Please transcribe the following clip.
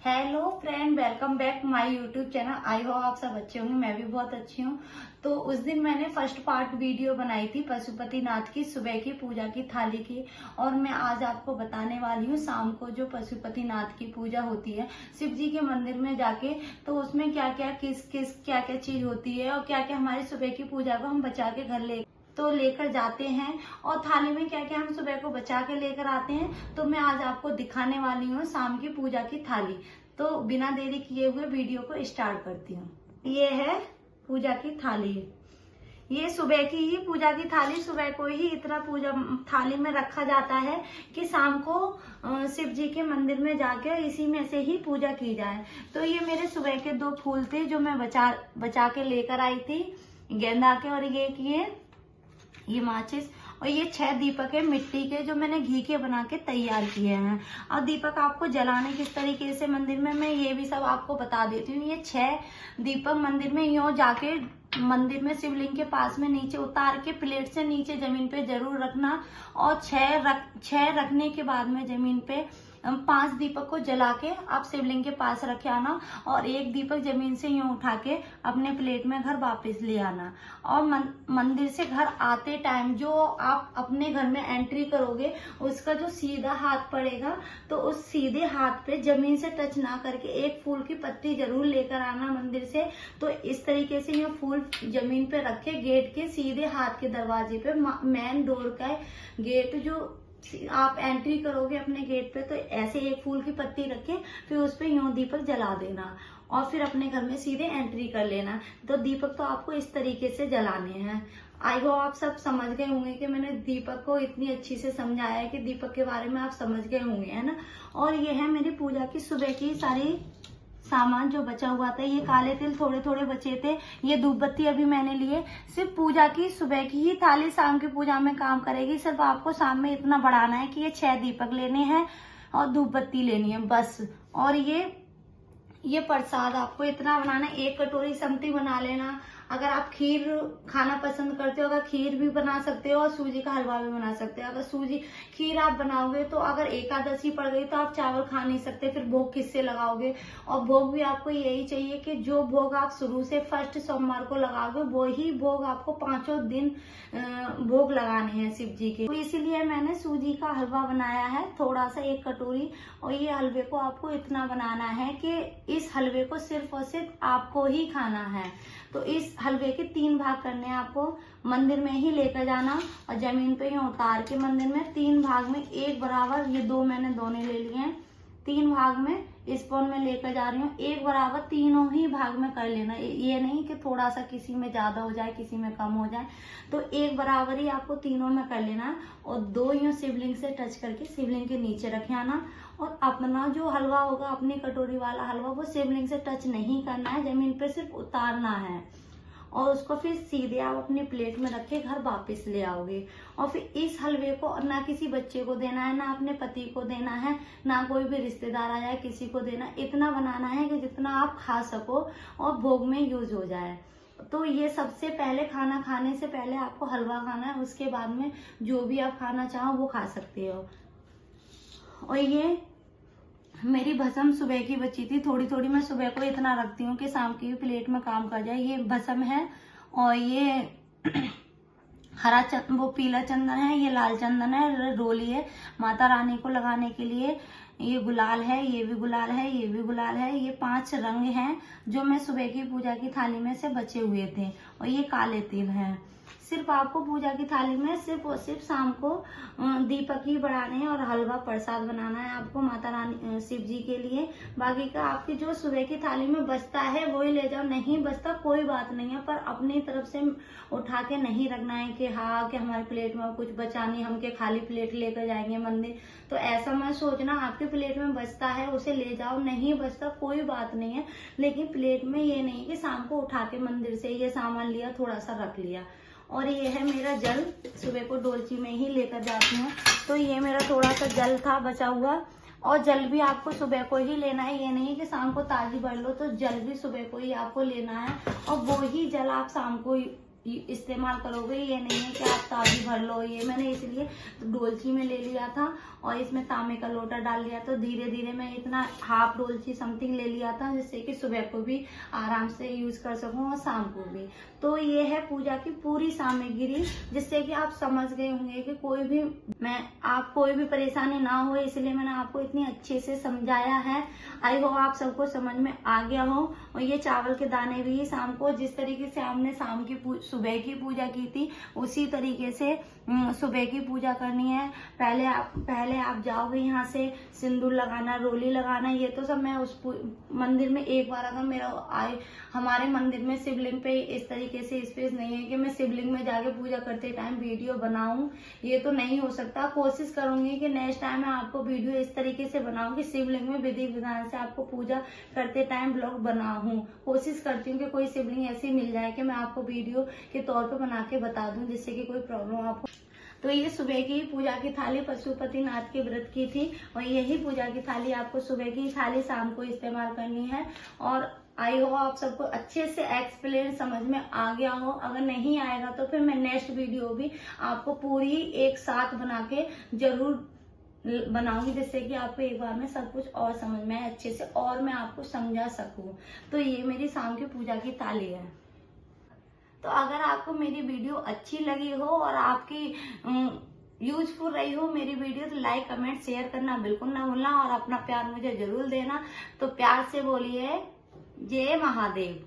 Hello friend, welcome back my YouTube channel. I hope आप सब अच्छे होंगे, मैं भी बहुत अच्छी हूँ। तो उस दिन मैंने फर्स्ट पार्ट वीडियो बनाई थी पशुपतिनाथ की सुबह की पूजा की थाली की, और मैं आज आपको बताने वाली हूँ शाम को जो पशुपतिनाथ की पूजा होती है शिव जी के मंदिर में जाके, तो उसमें क्या क्या क्या क्या चीज होती है और क्या क्या हमारी सुबह की पूजा को हम बचा के घर लेकर जाते हैं, और थाली में क्या क्या हम सुबह को बचा के लेकर आते हैं। तो मैं आज आपको दिखाने वाली हूँ शाम की पूजा की थाली। तो बिना देरी किए हुए वीडियो को स्टार्ट करती हूँ। ये है पूजा की थाली। ये सुबह की ही पूजा की थाली, सुबह को ही इतना पूजा थाली में रखा जाता है कि शाम को शिव जी के मंदिर में जाकर इसी में से ही पूजा की जाए। तो ये मेरे सुबह के 2 फूल थे जो मैं बचा के लेकर आई थी, गेंदा के, और ये माचिस, और ये 6 दीपक है मिट्टी के जो मैंने घी के बना के तैयार किए हैं। और दीपक आपको जलाने किस तरीके से मंदिर में, मैं ये भी सब आपको बता देती हूँ। ये 6 दीपक मंदिर में यूं जाके मंदिर में शिवलिंग के पास में नीचे उतार के प्लेट से नीचे जमीन पे जरूर रखना, और 6 रखने के बाद में जमीन पे 5 दीपक को जला के आप शिवलिंग के पास रखे आना, और 1 दीपक जमीन से यूं उठा के अपने प्लेट में घर वापस ले आना। और मंदिर से घर आते टाइम जो आप अपने घर में एंट्री करोगे उसका जो सीधा हाथ पड़ेगा, तो उस सीधे हाथ पे जमीन से टच ना करके 1 फूल की पत्ती जरूर लेकर आना मंदिर से। तो इस तरीके से ये फूल जमीन पे रखे गेट के सीधे हाथ के दरवाजे पे, मेन डोर का गेट जो आप एंट्री करोगे अपने गेट पे, तो ऐसे 1 फूल की पत्ती रखे, फिर उस पे यूं दीपक जला देना और फिर अपने घर में सीधे एंट्री कर लेना। तो दीपक तो आपको इस तरीके से जलाने हैं। आई होप आप सब समझ गए होंगे कि मैंने दीपक को इतनी अच्छी से समझाया है कि दीपक के बारे में आप समझ गए होंगे, है ना। और ये है मेरी पूजा की सुबह की सारी सामान जो बचा हुआ था। ये काले तिल थोड़े थोड़े बचे थे, ये धूप बत्ती अभी मैंने लिए। सिर्फ पूजा की सुबह की ही थाली शाम की पूजा में काम करेगी। सिर्फ आपको शाम में इतना बढ़ाना है कि ये 6 दीपक लेने हैं और धूप बत्ती लेनी है बस। और ये प्रसाद आपको इतना बनाना है, 1 कटोरी समती बना लेना। अगर आप खीर खाना पसंद करते हो, अगर खीर भी बना सकते हो और सूजी का हलवा भी बना सकते हो। अगर खीर आप बनाओगे तो अगर एकादशी पड़ गई तो आप चावल खा नहीं सकते, फिर भोग किससे लगाओगे। और भोग भी आपको यही चाहिए कि जो भोग आप शुरू से फर्स्ट सोमवार को लगाओगे वो ही भोग आपको 5 दिन भोग लगाने हैं शिव जी के। तो इसीलिए मैंने सूजी का हलवा बनाया है थोड़ा सा, 1 कटोरी। और ये हलवे को आपको इतना बनाना है कि इस हलवे को सिर्फ और सिर्फ आपको ही खाना है। तो इस हलवे के 3 भाग करने हैं आपको। मंदिर में ही लेकर जाना और जमीन पे ही उतार के मंदिर में 3 भाग में 1 बराबर, ये 2 मैंने दोने ले लिए हैं, 3 भाग में स्पून में लेकर जा रही हूँ। 1 बराबर तीनों ही भाग में कर लेना, ये नहीं कि थोड़ा सा किसी में ज्यादा हो जाए किसी में कम हो जाए। तो 1 बराबर ही आपको तीनों में कर लेना, और 2 यूं शिवलिंग से टच करके शिवलिंग के नीचे रखे आना। और अपना जो हलवा होगा, अपनी कटोरी वाला हलवा, वो शिवलिंग से टच नहीं करना है, जमीन पे सिर्फ उतारना है। और उसको फिर सीधे आप अपनी प्लेट में रख के घर वापस ले आओगे। और फिर इस हलवे को ना किसी बच्चे को देना है, ना अपने पति को देना है, ना कोई भी रिश्तेदार आ जाए किसी को देना। इतना बनाना है कि जितना आप खा सको और भोग में यूज हो जाए। तो ये सबसे पहले, खाना खाने से पहले आपको हलवा खाना है, उसके बाद में जो भी आप खाना चाहो वो खा सकते हो। और ये मेरी भस्म सुबह की बची थी, थोड़ी थोड़ी मैं सुबह को इतना रखती हूँ कि शाम की प्लेट में काम कर जाए। ये भस्म है, और ये वो पीला चंदन है, ये लाल चंदन है, रोली है माता रानी को लगाने के लिए। ये गुलाल है, ये भी गुलाल है, ये भी गुलाल है। ये 5 रंग हैं जो मैं सुबह की पूजा की थाली में से बचे हुए थे। और ये काले तिल हैं। सिर्फ आपको पूजा की थाली में सिर्फ और सिर्फ शाम को दीपक ही बढ़ाने हैं और हलवा प्रसाद बनाना है आपको माता रानी शिव जी के लिए। बाकी का आपकी जो सुबह की थाली में बचता है वही ले जाओ, नहीं बचता कोई बात नहीं है, पर अपनी तरफ से उठा के नहीं रखना है कि हाँ कि हमारी प्लेट में कुछ बचा नहीं, हम के खाली प्लेट लेकर जाएंगे मंदिर। तो ऐसा मत सोचना, आपकी प्लेट में बचता है उसे ले जाओ, नहीं बचता कोई बात नहीं है। लेकिन प्लेट में ये नहीं कि शाम को उठा के मंदिर से ये सामान लिया थोड़ा सा रख लिया। और ये है मेरा जल, सुबह को डोलची में ही लेकर जाती हूँ। तो ये मेरा थोड़ा सा जल था बचा हुआ, और जल भी आपको सुबह को ही लेना है, ये नहीं कि शाम को ताजी भर लो। तो जल भी सुबह को ही आपको लेना है, और वो ही जल आप शाम को इस्तेमाल करोगे। ये नहीं है कि आप ताज़ी भर लो। ये मैंने इसलिए डोलची में ले लिया था और इसमें तांबे का लोटा डाल लिया। तो धीरे धीरे मैं इतना हाफ डोलची समथिंग ले लिया था, जिससे कि सुबह को भी आराम से यूज कर सकूं और शाम को भी। तो ये है पूजा की पूरी सामग्री, जिससे कि आप समझ गए होंगे कि कोई भी परेशानी ना हो, इसलिए मैंने आपको इतनी अच्छे से समझाया है। आई होप आप सबको समझ में आ गया हो। और ये चावल के दाने भी शाम को जिस तरीके से हमने सुबह की पूजा की थी, उसी तरीके से सुबह की पूजा करनी है। पहले आप जाओगे यहाँ से, सिंदूर लगाना, रोली लगाना, ये तो सब मैं उस मंदिर में एक बार अगर हमारे मंदिर में शिवलिंग पे इस तरीके से स्पेस नहीं है कि मैं शिवलिंग में जाके पूजा करते टाइम वीडियो बनाऊं। ये तो नहीं हो सकता। कोशिश करूंगी कि नेक्स्ट टाइम मैं आपको वीडियो इस तरीके से बनाऊं कि शिवलिंग में विधि विधान से आपको पूजा करते टाइम ब्लॉग बनाऊं। कोशिश करती हूँ कि कोई शिवलिंग ऐसी मिल जाए कि मैं आपको वीडियो के तौर पर बना के बता दूं, जिससे कि कोई प्रॉब्लम आपको। तो ये सुबह की पूजा की थाली पशुपतिनाथ के व्रत की थी, और यही पूजा की थाली आपको सुबह की थाली शाम को इस्तेमाल करनी है। और आई हो आप सबको अच्छे से एक्सप्लेन समझ में आ गया हो। अगर नहीं आएगा तो फिर मैं नेक्स्ट वीडियो भी आपको पूरी एक साथ बना के जरूर बनाऊंगी, जिससे कि आपको एक बार में सब कुछ और समझ में आए अच्छे से, और मैं आपको समझा सकूं। तो ये मेरी शाम की पूजा की थाली है। तो अगर आपको मेरी वीडियो अच्छी लगी हो और आपकी यूजफुल रही हो मेरी वीडियो, तो लाइक कमेंट शेयर करना बिल्कुल ना भूलना, और अपना प्यार मुझे जरूर देना। तो प्यार से बोलिए जय महादेव।